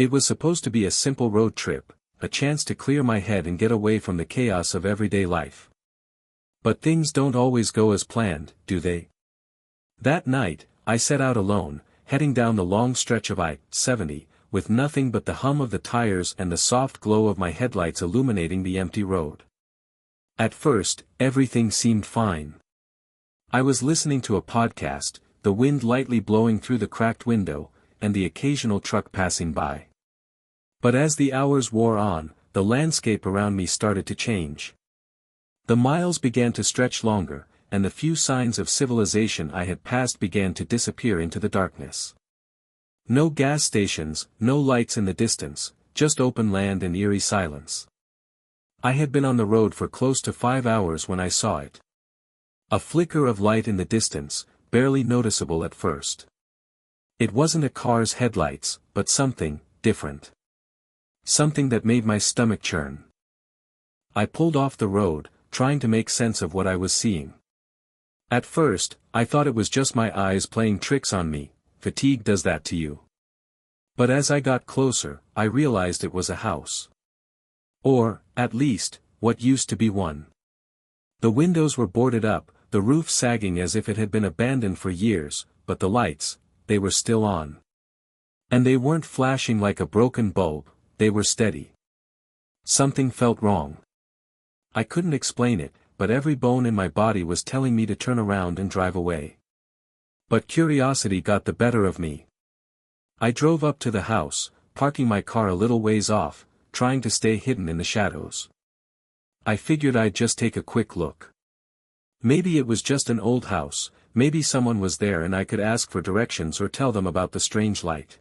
It was supposed to be a simple road trip, a chance to clear my head and get away from the chaos of everyday life. But things don't always go as planned, do they? That night, I set out alone, heading down the long stretch of I-70, with nothing but the hum of the tires and the soft glow of my headlights illuminating the empty road. At first, everything seemed fine. I was listening to a podcast, the wind lightly blowing through the cracked window, and the occasional truck passing by. But as the hours wore on, the landscape around me started to change. The miles began to stretch longer, and the few signs of civilization I had passed began to disappear into the darkness. No gas stations, no lights in the distance, just open land and eerie silence. I had been on the road for close to 5 hours when I saw it. A flicker of light in the distance, barely noticeable at first. It wasn't a car's headlights, but something different. Something that made my stomach churn. I pulled off the road, trying to make sense of what I was seeing. At first, I thought it was just my eyes playing tricks on me. Fatigue does that to you. But as I got closer, I realized it was a house. Or, at least, what used to be one. The windows were boarded up, the roof sagging as if it had been abandoned for years, but the lights, they were still on. And they weren't flashing like a broken bulb, they were steady. Something felt wrong. I couldn't explain it, but every bone in my body was telling me to turn around and drive away. But curiosity got the better of me. I drove up to the house, parking my car a little ways off, trying to stay hidden in the shadows. I figured I'd just take a quick look. Maybe it was just an old house, maybe someone was there and I could ask for directions or tell them about the strange light.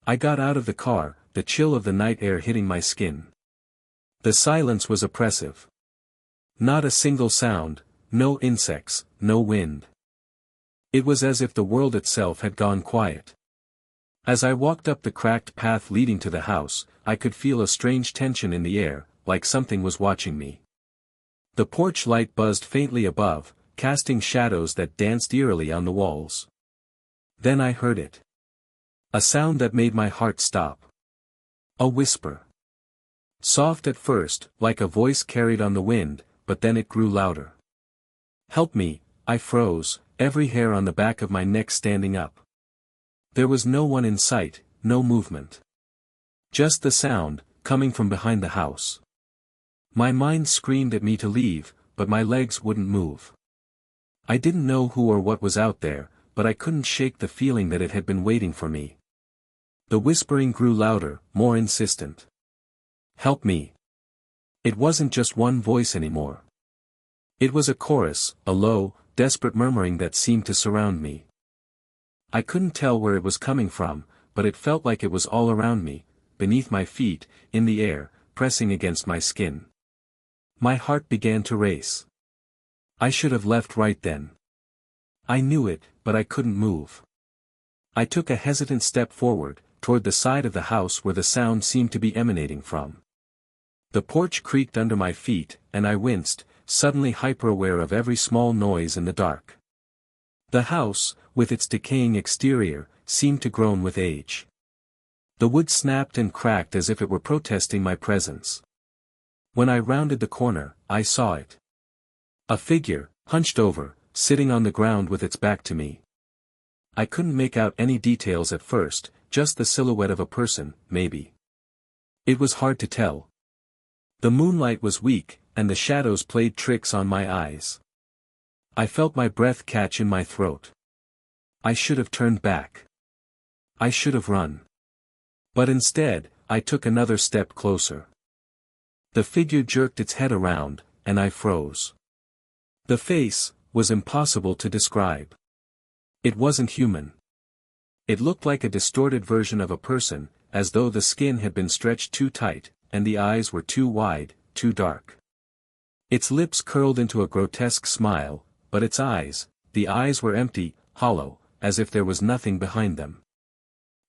I got out of the car, the chill of the night air hitting my skin. The silence was oppressive. Not a single sound, no insects, no wind. It was as if the world itself had gone quiet. As I walked up the cracked path leading to the house, I could feel a strange tension in the air, like something was watching me. The porch light buzzed faintly above, casting shadows that danced eerily on the walls. Then I heard it. A sound that made my heart stop. A whisper. Soft at first, like a voice carried on the wind, but then it grew louder. "Help me," I froze, every hair on the back of my neck standing up. There was no one in sight, no movement. Just the sound, coming from behind the house. My mind screamed at me to leave, but my legs wouldn't move. I didn't know who or what was out there, but I couldn't shake the feeling that it had been waiting for me. The whispering grew louder, more insistent. "Help me." It wasn't just one voice anymore. It was a chorus, a low, desperate murmuring that seemed to surround me. I couldn't tell where it was coming from, but it felt like it was all around me, beneath my feet, in the air, pressing against my skin. My heart began to race. I should have left right then. I knew it, but I couldn't move. I took a hesitant step forward, toward the side of the house where the sound seemed to be emanating from. The porch creaked under my feet, and I winced, suddenly hyper-aware of every small noise in the dark. The house, with its decaying exterior, seemed to groan with age. The wood snapped and cracked as if it were protesting my presence. When I rounded the corner, I saw it. A figure, hunched over, sitting on the ground with its back to me. I couldn't make out any details at first, just the silhouette of a person, maybe. It was hard to tell. The moonlight was weak, and the shadows played tricks on my eyes. I felt my breath catch in my throat. I should have turned back. I should have run. But instead, I took another step closer. The figure jerked its head around, and I froze. The face was impossible to describe. It wasn't human. It looked like a distorted version of a person, as though the skin had been stretched too tight, and the eyes were too wide, too dark. Its lips curled into a grotesque smile, but its eyes, the eyes were empty, hollow, as if there was nothing behind them.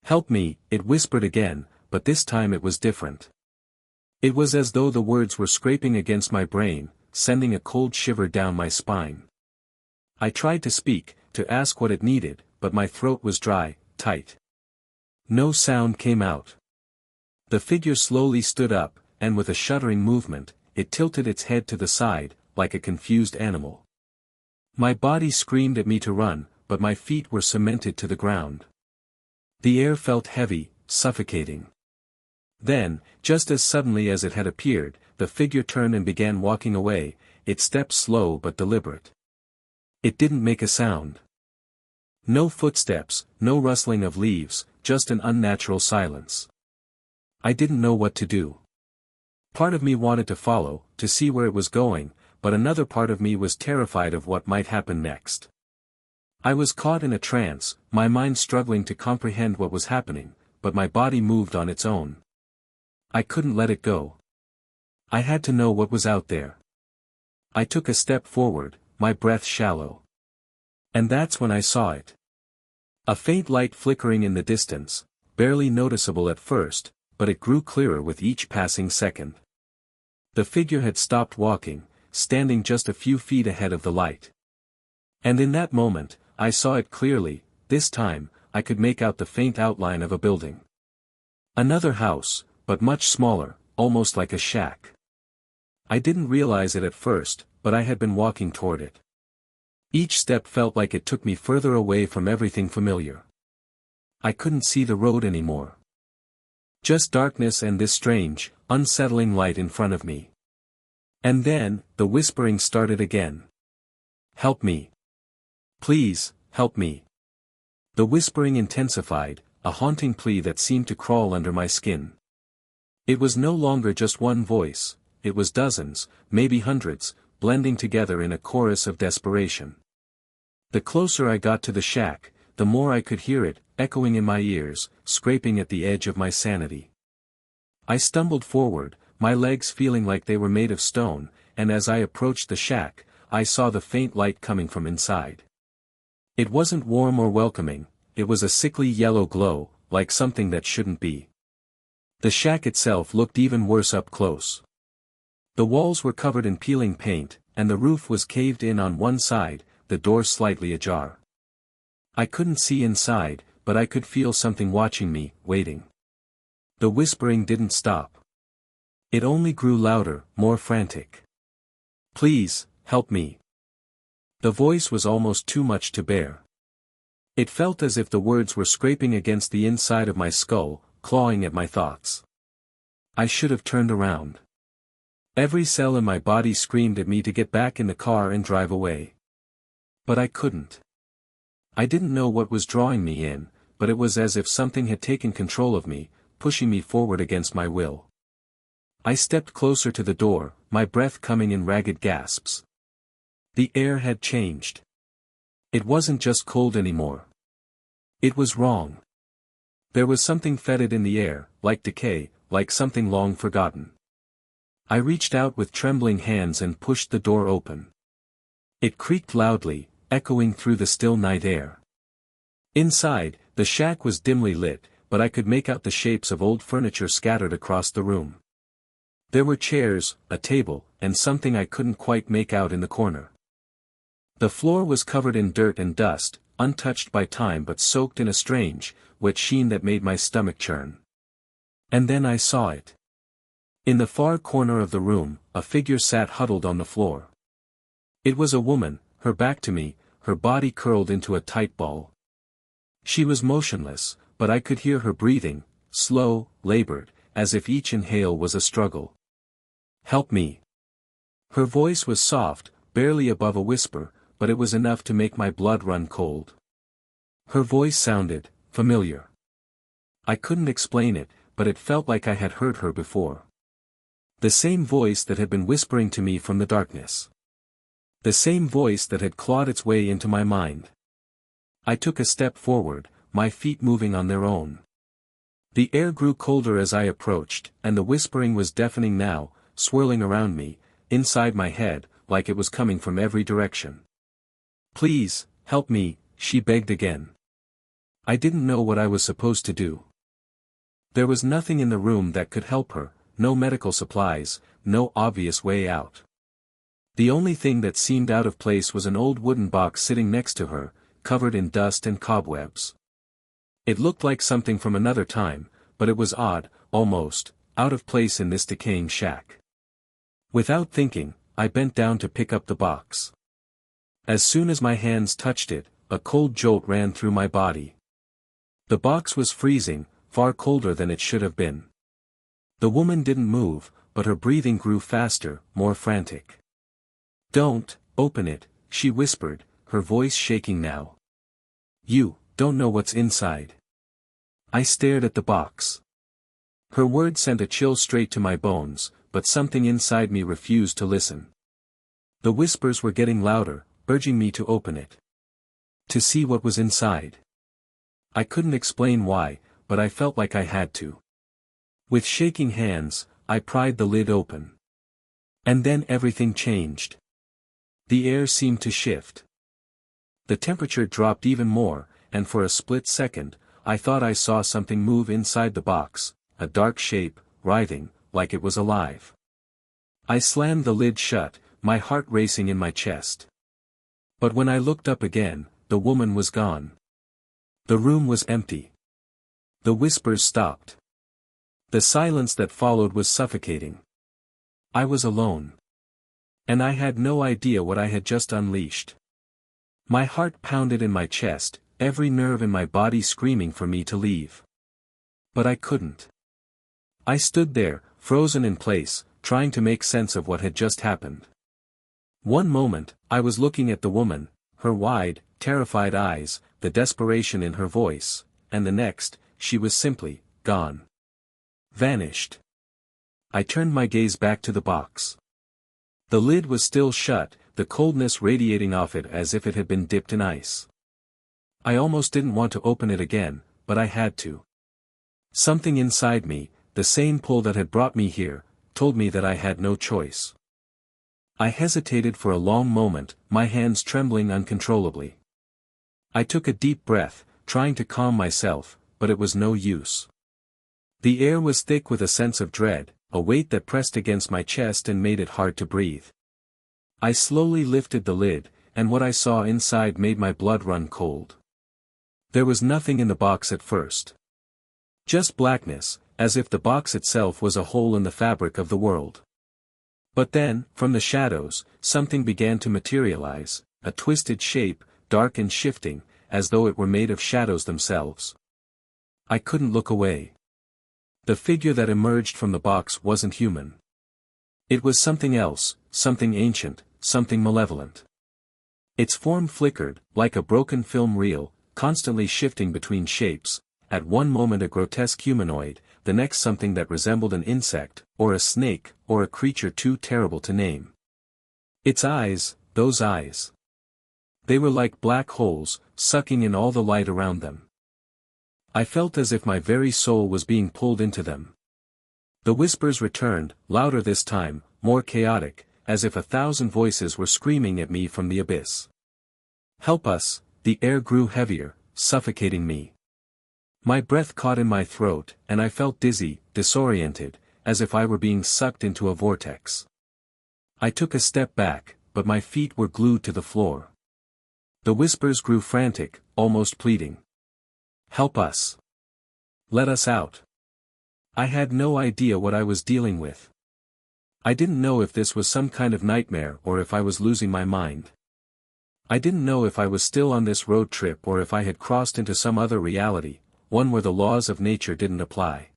"Help me," it whispered again, but this time it was different. It was as though the words were scraping against my brain, sending a cold shiver down my spine. I tried to speak, to ask what it needed, but my throat was dry, tight. No sound came out. The figure slowly stood up, and with a shuddering movement, it tilted its head to the side, like a confused animal. My body screamed at me to run, but my feet were cemented to the ground. The air felt heavy, suffocating. Then, just as suddenly as it had appeared, the figure turned and began walking away, its steps slow but deliberate. It didn't make a sound. No footsteps, no rustling of leaves, just an unnatural silence. I didn't know what to do. Part of me wanted to follow, to see where it was going, but another part of me was terrified of what might happen next. I was caught in a trance, my mind struggling to comprehend what was happening, but my body moved on its own. I couldn't let it go. I had to know what was out there. I took a step forward, my breath shallow. And that's when I saw it. A faint light flickering in the distance, barely noticeable at first, but it grew clearer with each passing second. The figure had stopped walking, standing just a few feet ahead of the light. And in that moment, I saw it clearly. This time, I could make out the faint outline of a building. Another house, but much smaller, almost like a shack. I didn't realize it at first, but I had been walking toward it. Each step felt like it took me further away from everything familiar. I couldn't see the road anymore. Just darkness and this strange, unsettling light in front of me. And then, the whispering started again. "Help me. Please, help me." The whispering intensified, a haunting plea that seemed to crawl under my skin. It was no longer just one voice, it was dozens, maybe hundreds, blending together in a chorus of desperation. The closer I got to the shack, the more I could hear it, echoing in my ears, scraping at the edge of my sanity. I stumbled forward, my legs feeling like they were made of stone, and as I approached the shack, I saw the faint light coming from inside. It wasn't warm or welcoming, it was a sickly yellow glow, like something that shouldn't be. The shack itself looked even worse up close. The walls were covered in peeling paint, and the roof was caved in on one side, the door slightly ajar. I couldn't see inside, but I could feel something watching me, waiting. The whispering didn't stop. It only grew louder, more frantic. "Please, help me." The voice was almost too much to bear. It felt as if the words were scraping against the inside of my skull, clawing at my thoughts. I should have turned around. Every cell in my body screamed at me to get back in the car and drive away. But I couldn't. I didn't know what was drawing me in, but it was as if something had taken control of me, pushing me forward against my will. I stepped closer to the door, my breath coming in ragged gasps. The air had changed. It wasn't just cold anymore. It was wrong. There was something fetid in the air, like decay, like something long forgotten. I reached out with trembling hands and pushed the door open. It creaked loudly, echoing through the still night air. Inside, the shack was dimly lit, but I could make out the shapes of old furniture scattered across the room. There were chairs, a table, and something I couldn't quite make out in the corner. The floor was covered in dirt and dust, untouched by time but soaked in a strange, wet sheen that made my stomach churn. And then I saw it. In the far corner of the room, a figure sat huddled on the floor. It was a woman, her back to me, her body curled into a tight ball. She was motionless, but I could hear her breathing, slow, labored, as if each inhale was a struggle. "Help me." Her voice was soft, barely above a whisper, but it was enough to make my blood run cold. Her voice sounded familiar. I couldn't explain it, but it felt like I had heard her before. The same voice that had been whispering to me from the darkness. The same voice that had clawed its way into my mind. I took a step forward, my feet moving on their own. The air grew colder as I approached, and the whispering was deafening now, swirling around me, inside my head, like it was coming from every direction. "Please, help me," she begged again. I didn't know what I was supposed to do. There was nothing in the room that could help her, no medical supplies, no obvious way out. The only thing that seemed out of place was an old wooden box sitting next to her, covered in dust and cobwebs. It looked like something from another time, but it was odd, almost out of place in this decaying shack. Without thinking, I bent down to pick up the box. As soon as my hands touched it, a cold jolt ran through my body. The box was freezing, far colder than it should have been. The woman didn't move, but her breathing grew faster, more frantic. "Don't open it," she whispered, her voice shaking now. "You don't know what's inside." I stared at the box. Her words sent a chill straight to my bones, but something inside me refused to listen. The whispers were getting louder, urging me to open it. To see what was inside. I couldn't explain why, but I felt like I had to. With shaking hands, I pried the lid open. And then everything changed. The air seemed to shift. The temperature dropped even more, and for a split second, I thought I saw something move inside the box, a dark shape, writhing, like it was alive. I slammed the lid shut, my heart racing in my chest. But when I looked up again, the woman was gone. The room was empty. The whispers stopped. The silence that followed was suffocating. I was alone. And I had no idea what I had just unleashed. My heart pounded in my chest, every nerve in my body screaming for me to leave. But I couldn't. I stood there, frozen in place, trying to make sense of what had just happened. One moment, I was looking at the woman, her wide, terrified eyes, the desperation in her voice, and the next, she was simply gone. Vanished. I turned my gaze back to the box. The lid was still shut, the coldness radiating off it as if it had been dipped in ice. I almost didn't want to open it again, but I had to. Something inside me, the same pull that had brought me here, told me that I had no choice. I hesitated for a long moment, my hands trembling uncontrollably. I took a deep breath, trying to calm myself, but it was no use. The air was thick with a sense of dread, a weight that pressed against my chest and made it hard to breathe. I slowly lifted the lid, and what I saw inside made my blood run cold. There was nothing in the box at first. Just blackness, as if the box itself was a hole in the fabric of the world. But then, from the shadows, something began to materialize, a twisted shape, dark and shifting, as though it were made of shadows themselves. I couldn't look away. The figure that emerged from the box wasn't human. It was something else, something ancient, something malevolent. Its form flickered, like a broken film reel, constantly shifting between shapes, at one moment a grotesque humanoid, the next something that resembled an insect, or a snake, or a creature too terrible to name. Its eyes, those eyes. They were like black holes, sucking in all the light around them. I felt as if my very soul was being pulled into them. The whispers returned, louder this time, more chaotic, as if 1,000 voices were screaming at me from the abyss. "Help us!" The air grew heavier, suffocating me. My breath caught in my throat, and I felt dizzy, disoriented, as if I were being sucked into a vortex. I took a step back, but my feet were glued to the floor. The whispers grew frantic, almost pleading. "Help us! Let us out!" I had no idea what I was dealing with. I didn't know if this was some kind of nightmare or if I was losing my mind. I didn't know if I was still on this road trip or if I had crossed into some other reality, one where the laws of nature didn't apply.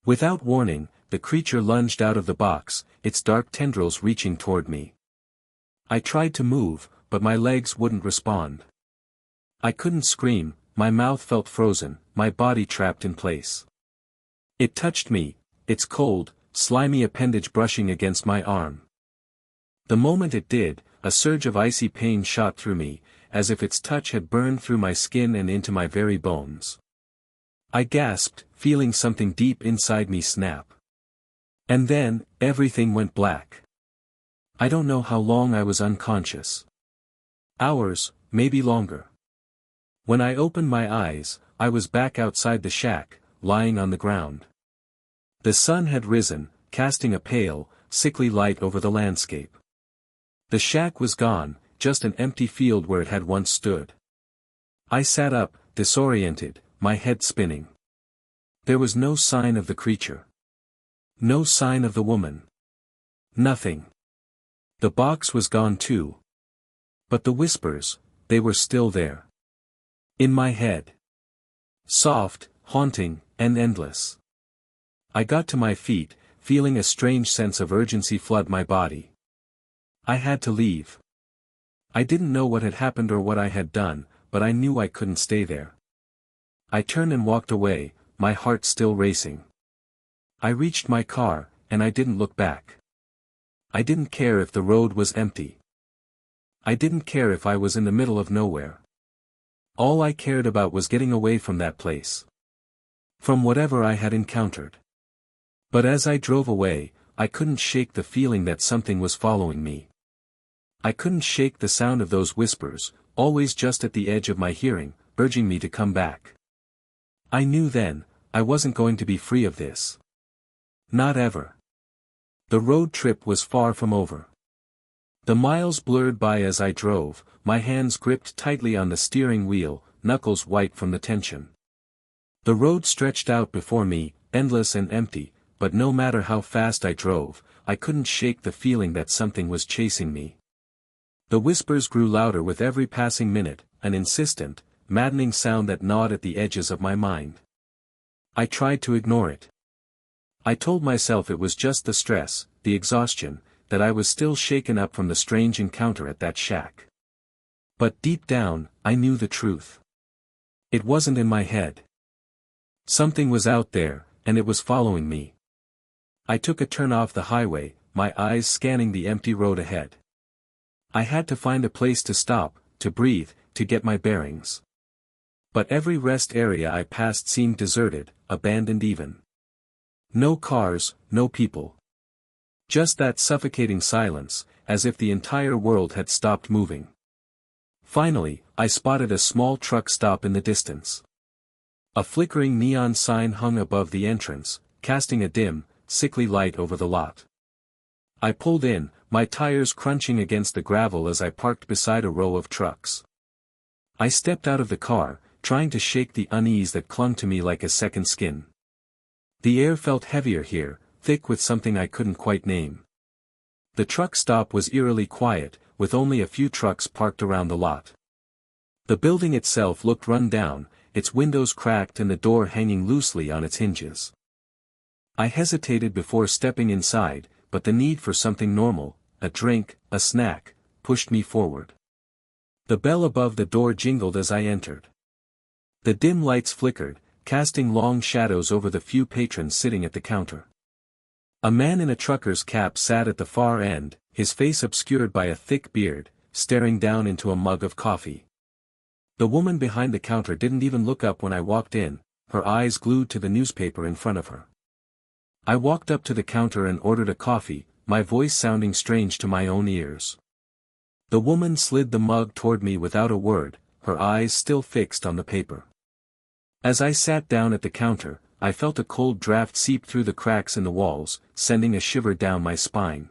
Without warning, the creature lunged out of the box, its dark tendrils reaching toward me. I tried to move, but my legs wouldn't respond. I couldn't scream, my mouth felt frozen, my body trapped in place. It touched me, its cold, slimy appendage brushing against my arm. The moment it did, a surge of icy pain shot through me, as if its touch had burned through my skin and into my very bones. I gasped, feeling something deep inside me snap. And then, everything went black. I don't know how long I was unconscious. Hours, maybe longer. When I opened my eyes, I was back outside the shack, lying on the ground. The sun had risen, casting a pale, sickly light over the landscape. The shack was gone, just an empty field where it had once stood. I sat up, disoriented, my head spinning. There was no sign of the creature. No sign of the woman. Nothing. The box was gone too. But the whispers, they were still there. In my head. Soft, haunting, and endless. I got to my feet, feeling a strange sense of urgency flood my body. I had to leave. I didn't know what had happened or what I had done, but I knew I couldn't stay there. I turned and walked away, my heart still racing. I reached my car, and I didn't look back. I didn't care if the road was empty. I didn't care if I was in the middle of nowhere. All I cared about was getting away from that place. From whatever I had encountered. But as I drove away, I couldn't shake the feeling that something was following me. I couldn't shake the sound of those whispers, always just at the edge of my hearing, urging me to come back. I knew then, I wasn't going to be free of this. Not ever. The road trip was far from over. The miles blurred by as I drove, my hands gripped tightly on the steering wheel, knuckles white from the tension. The road stretched out before me, endless and empty, but no matter how fast I drove, I couldn't shake the feeling that something was chasing me. The whispers grew louder with every passing minute, an insistent, maddening sound that gnawed at the edges of my mind. I tried to ignore it. I told myself it was just the stress, the exhaustion, that I was still shaken up from the strange encounter at that shack. But deep down, I knew the truth. It wasn't in my head. Something was out there, and it was following me. I took a turn off the highway, my eyes scanning the empty road ahead. I had to find a place to stop, to breathe, to get my bearings. But every rest area I passed seemed deserted, abandoned even. No cars, no people. Just that suffocating silence, as if the entire world had stopped moving. Finally, I spotted a small truck stop in the distance. A flickering neon sign hung above the entrance, casting a dim, sickly light over the lot. I pulled in, my tires crunching against the gravel as I parked beside a row of trucks. I stepped out of the car, trying to shake the unease that clung to me like a second skin. The air felt heavier here, thick with something I couldn't quite name. The truck stop was eerily quiet, with only a few trucks parked around the lot. The building itself looked run down, its windows cracked and the door hanging loosely on its hinges. I hesitated before stepping inside, but the need for something normal, a drink, a snack, pushed me forward. The bell above the door jingled as I entered. The dim lights flickered, casting long shadows over the few patrons sitting at the counter. A man in a trucker's cap sat at the far end, his face obscured by a thick beard, staring down into a mug of coffee. The woman behind the counter didn't even look up when I walked in, her eyes glued to the newspaper in front of her. I walked up to the counter and ordered a coffee, my voice sounding strange to my own ears. The woman slid the mug toward me without a word, her eyes still fixed on the paper. As I sat down at the counter, I felt a cold draft seep through the cracks in the walls, sending a shiver down my spine.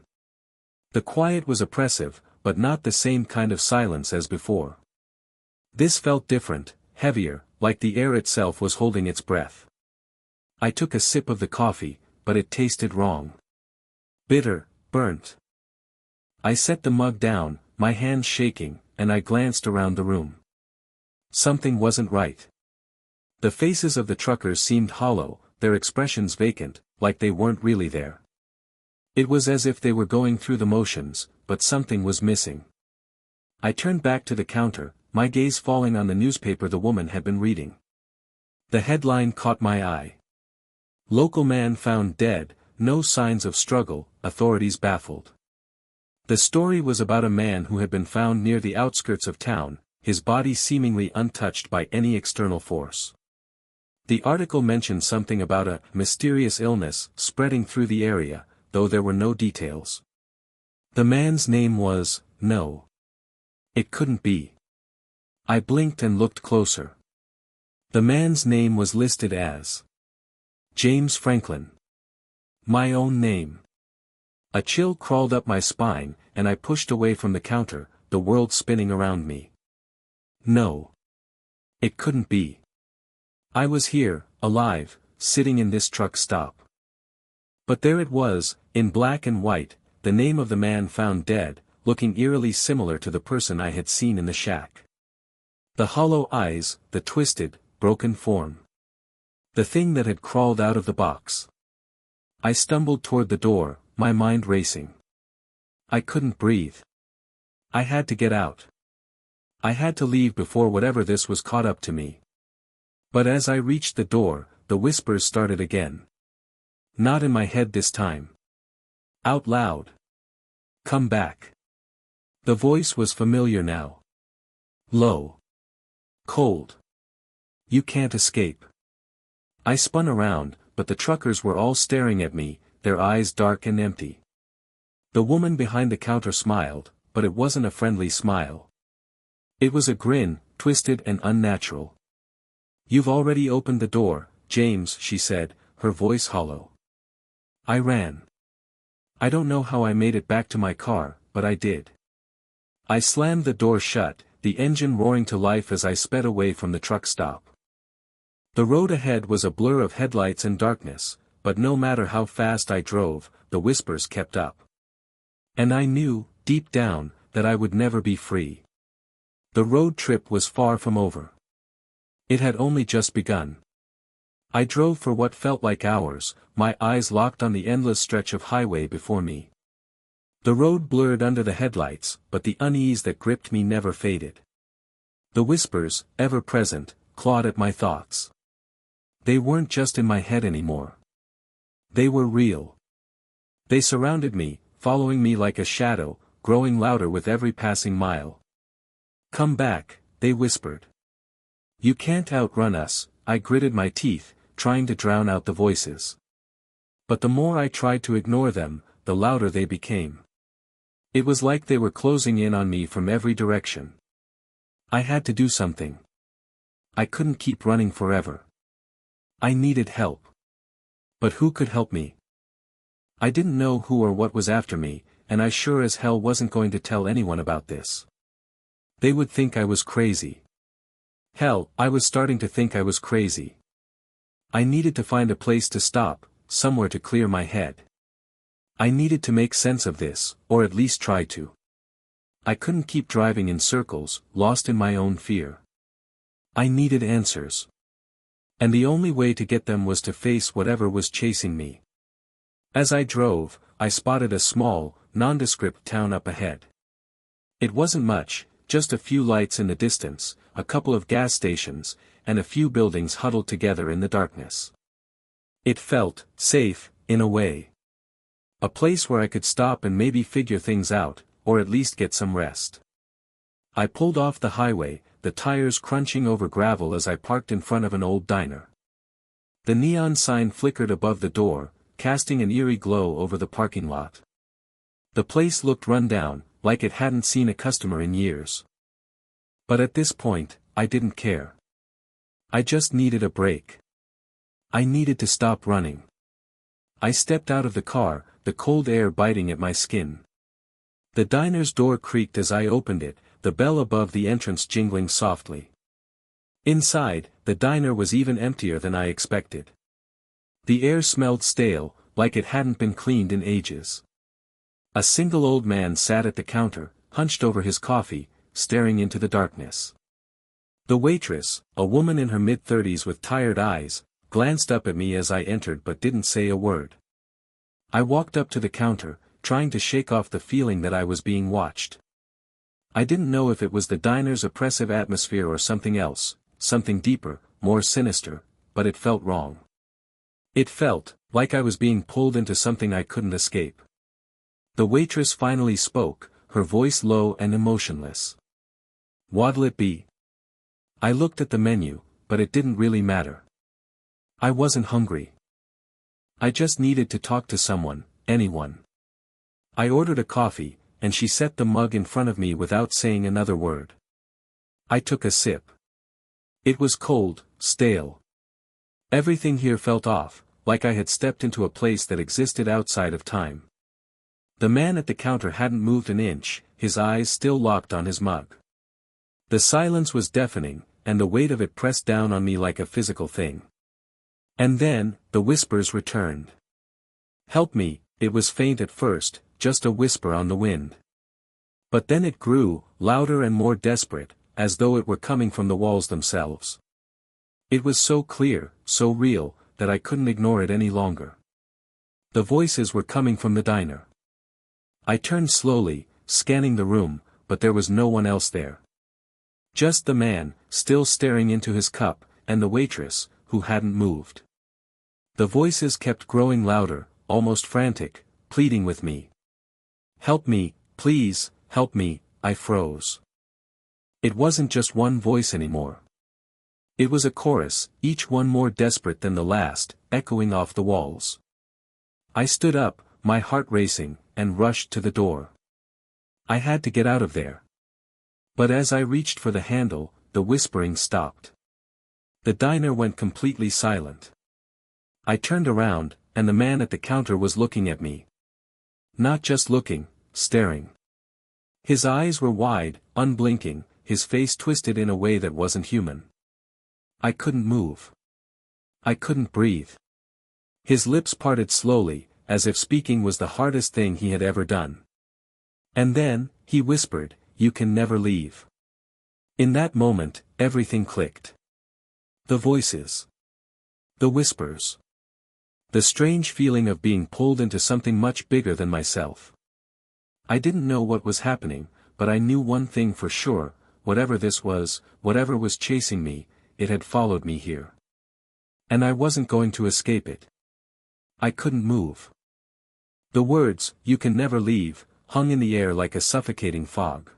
The quiet was oppressive, but not the same kind of silence as before. This felt different, heavier, like the air itself was holding its breath. I took a sip of the coffee, but it tasted wrong. Bitter, burnt. I set the mug down, my hands shaking, and I glanced around the room. Something wasn't right. The faces of the truckers seemed hollow, their expressions vacant, like they weren't really there. It was as if they were going through the motions, but something was missing. I turned back to the counter, my gaze falling on the newspaper the woman had been reading. The headline caught my eye. Local man found dead, no signs of struggle, authorities baffled. The story was about a man who had been found near the outskirts of town, his body seemingly untouched by any external force. The article mentioned something about a mysterious illness spreading through the area, though there were no details. The man's name was, no. It couldn't be. I blinked and looked closer. The man's name was listed as James Franklin. My own name. A chill crawled up my spine, and I pushed away from the counter, the world spinning around me. No. It couldn't be. I was here, alive, sitting in this truck stop. But there it was, in black and white, the name of the man found dead, looking eerily similar to the person I had seen in the shack. The hollow eyes, the twisted, broken form. The thing that had crawled out of the box. I stumbled toward the door, my mind racing. I couldn't breathe. I had to get out. I had to leave before whatever this was caught up to me. But as I reached the door, the whispers started again. Not in my head this time. Out loud. Come back. The voice was familiar now. Low. Cold. You can't escape. I spun around, but the truckers were all staring at me, their eyes dark and empty. The woman behind the counter smiled, but it wasn't a friendly smile. It was a grin, twisted and unnatural. You've already opened the door, James, she said, her voice hollow. I ran. I don't know how I made it back to my car, but I did. I slammed the door shut, the engine roaring to life as I sped away from the truck stop. The road ahead was a blur of headlights and darkness, but no matter how fast I drove, the whispers kept up. And I knew, deep down, that I would never be free. The road trip was far from over. It had only just begun. I drove for what felt like hours, my eyes locked on the endless stretch of highway before me. The road blurred under the headlights, but the unease that gripped me never faded. The whispers, ever present, clawed at my thoughts. They weren't just in my head anymore. They were real. They surrounded me, following me like a shadow, growing louder with every passing mile. Come back, they whispered. You can't outrun us, I gritted my teeth, trying to drown out the voices. But the more I tried to ignore them, the louder they became. It was like they were closing in on me from every direction. I had to do something. I couldn't keep running forever. I needed help. But who could help me? I didn't know who or what was after me, and I sure as hell wasn't going to tell anyone about this. They would think I was crazy. Hell, I was starting to think I was crazy. I needed to find a place to stop, somewhere to clear my head. I needed to make sense of this, or at least try to. I couldn't keep driving in circles, lost in my own fear. I needed answers. And the only way to get them was to face whatever was chasing me. As I drove, I spotted a small, nondescript town up ahead. It wasn't much, just a few lights in the distance, a couple of gas stations, and a few buildings huddled together in the darkness. It felt safe, in a way. A place where I could stop and maybe figure things out, or at least get some rest. I pulled off the highway, the tires crunching over gravel as I parked in front of an old diner. The neon sign flickered above the door, casting an eerie glow over the parking lot. The place looked run down, like it hadn't seen a customer in years. But at this point, I didn't care. I just needed a break. I needed to stop running. I stepped out of the car, the cold air biting at my skin. The diner's door creaked as I opened it, the bell above the entrance jingling softly. Inside, the diner was even emptier than I expected. The air smelled stale, like it hadn't been cleaned in ages. A single old man sat at the counter, hunched over his coffee, staring into the darkness. The waitress, a woman in her mid-30s with tired eyes, glanced up at me as I entered but didn't say a word. I walked up to the counter, trying to shake off the feeling that I was being watched. I didn't know if it was the diner's oppressive atmosphere or something else, something deeper, more sinister, but it felt wrong. It felt like I was being pulled into something I couldn't escape. The waitress finally spoke, her voice low and emotionless. What'll it be? I looked at the menu, but it didn't really matter. I wasn't hungry. I just needed to talk to someone, anyone. I ordered a coffee, and she set the mug in front of me without saying another word. I took a sip. It was cold, stale. Everything here felt off, like I had stepped into a place that existed outside of time. The man at the counter hadn't moved an inch, his eyes still locked on his mug. The silence was deafening, and the weight of it pressed down on me like a physical thing. And then, the whispers returned. "Help me," it was faint at first, just a whisper on the wind. But then it grew, louder and more desperate, as though it were coming from the walls themselves. It was so clear, so real, that I couldn't ignore it any longer. The voices were coming from the diner. I turned slowly, scanning the room, but there was no one else there. Just the man, still staring into his cup, and the waitress, who hadn't moved. The voices kept growing louder, almost frantic, pleading with me. "Help me, please, help me," I froze. It wasn't just one voice anymore. It was a chorus, each one more desperate than the last, echoing off the walls. I stood up, my heart racing, and rushed to the door. I had to get out of there. But as I reached for the handle, the whispering stopped. The diner went completely silent. I turned around, and the man at the counter was looking at me. Not just looking, staring. His eyes were wide, unblinking, his face twisted in a way that wasn't human. I couldn't move. I couldn't breathe. His lips parted slowly, as if speaking was the hardest thing he had ever done. And then, he whispered, "You can never leave." In that moment, everything clicked. The voices. The whispers. The strange feeling of being pulled into something much bigger than myself. I didn't know what was happening, but I knew one thing for sure, whatever this was, whatever was chasing me, it had followed me here. And I wasn't going to escape it. I couldn't move. The words, "You can never leave," hung in the air like a suffocating fog.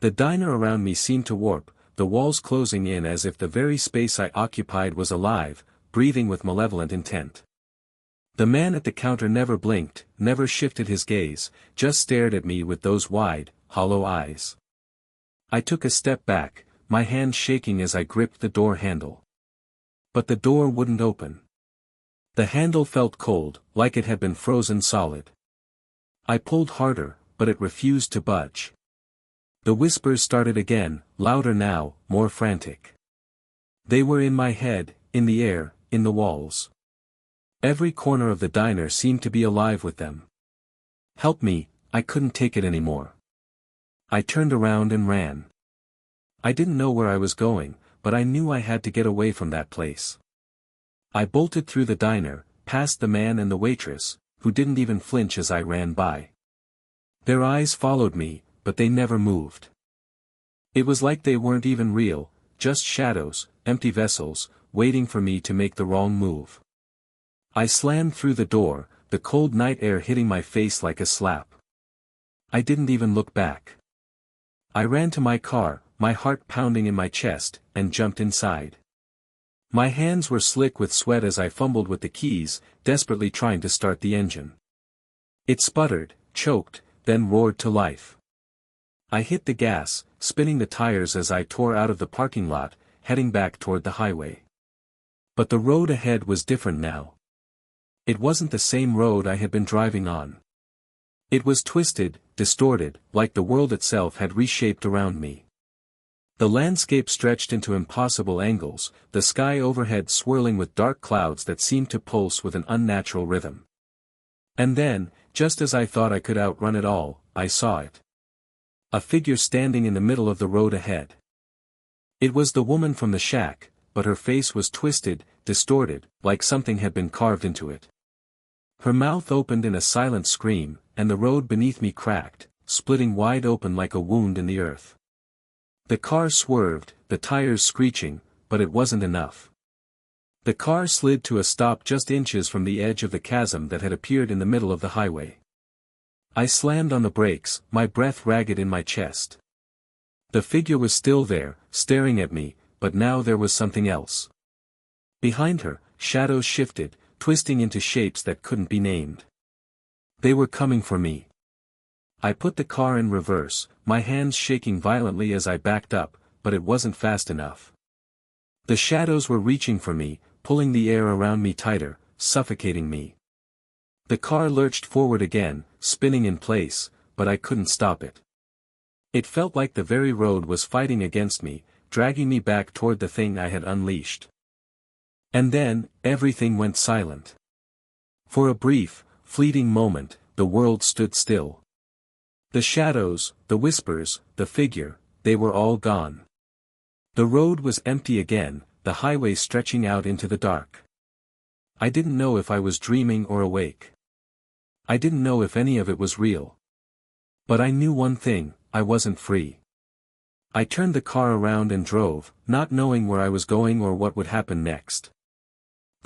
The diner around me seemed to warp, the walls closing in as if the very space I occupied was alive, breathing with malevolent intent. The man at the counter never blinked, never shifted his gaze, just stared at me with those wide, hollow eyes. I took a step back, my hand shaking as I gripped the door handle. But the door wouldn't open. The handle felt cold, like it had been frozen solid. I pulled harder, but it refused to budge. The whispers started again, louder now, more frantic. They were in my head, in the air, in the walls. Every corner of the diner seemed to be alive with them. "Help me," I couldn't take it anymore. I turned around and ran. I didn't know where I was going, but I knew I had to get away from that place. I bolted through the diner, past the man and the waitress, who didn't even flinch as I ran by. Their eyes followed me, but they never moved. It was like they weren't even real, just shadows, empty vessels, waiting for me to make the wrong move. I slammed through the door, the cold night air hitting my face like a slap. I didn't even look back. I ran to my car, my heart pounding in my chest, and jumped inside. My hands were slick with sweat as I fumbled with the keys, desperately trying to start the engine. It sputtered, choked, then roared to life. I hit the gas, spinning the tires as I tore out of the parking lot, heading back toward the highway. But the road ahead was different now. It wasn't the same road I had been driving on. It was twisted, distorted, like the world itself had reshaped around me. The landscape stretched into impossible angles, the sky overhead swirling with dark clouds that seemed to pulse with an unnatural rhythm. And then, just as I thought I could outrun it all, I saw it. A figure standing in the middle of the road ahead. It was the woman from the shack, but her face was twisted, distorted, like something had been carved into it. Her mouth opened in a silent scream, and the road beneath me cracked, splitting wide open like a wound in the earth. The car swerved, the tires screeching, but it wasn't enough. The car slid to a stop just inches from the edge of the chasm that had appeared in the middle of the highway. I slammed on the brakes, my breath ragged in my chest. The figure was still there, staring at me, but now there was something else. Behind her, shadows shifted, twisting into shapes that couldn't be named. They were coming for me. I put the car in reverse, my hands shaking violently as I backed up, but it wasn't fast enough. The shadows were reaching for me, pulling the air around me tighter, suffocating me. The car lurched forward again, spinning in place, but I couldn't stop it. It felt like the very road was fighting against me, dragging me back toward the thing I had unleashed. And then, everything went silent. For a brief, fleeting moment, the world stood still. The shadows, the whispers, the figure, they were all gone. The road was empty again, the highway stretching out into the dark. I didn't know if I was dreaming or awake. I didn't know if any of it was real. But I knew one thing, I wasn't free. I turned the car around and drove, not knowing where I was going or what would happen next.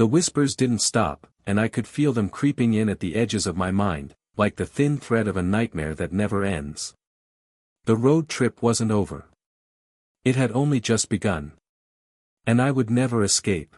The whispers didn't stop, and I could feel them creeping in at the edges of my mind, like the thin thread of a nightmare that never ends. The road trip wasn't over. It had only just begun. And I would never escape.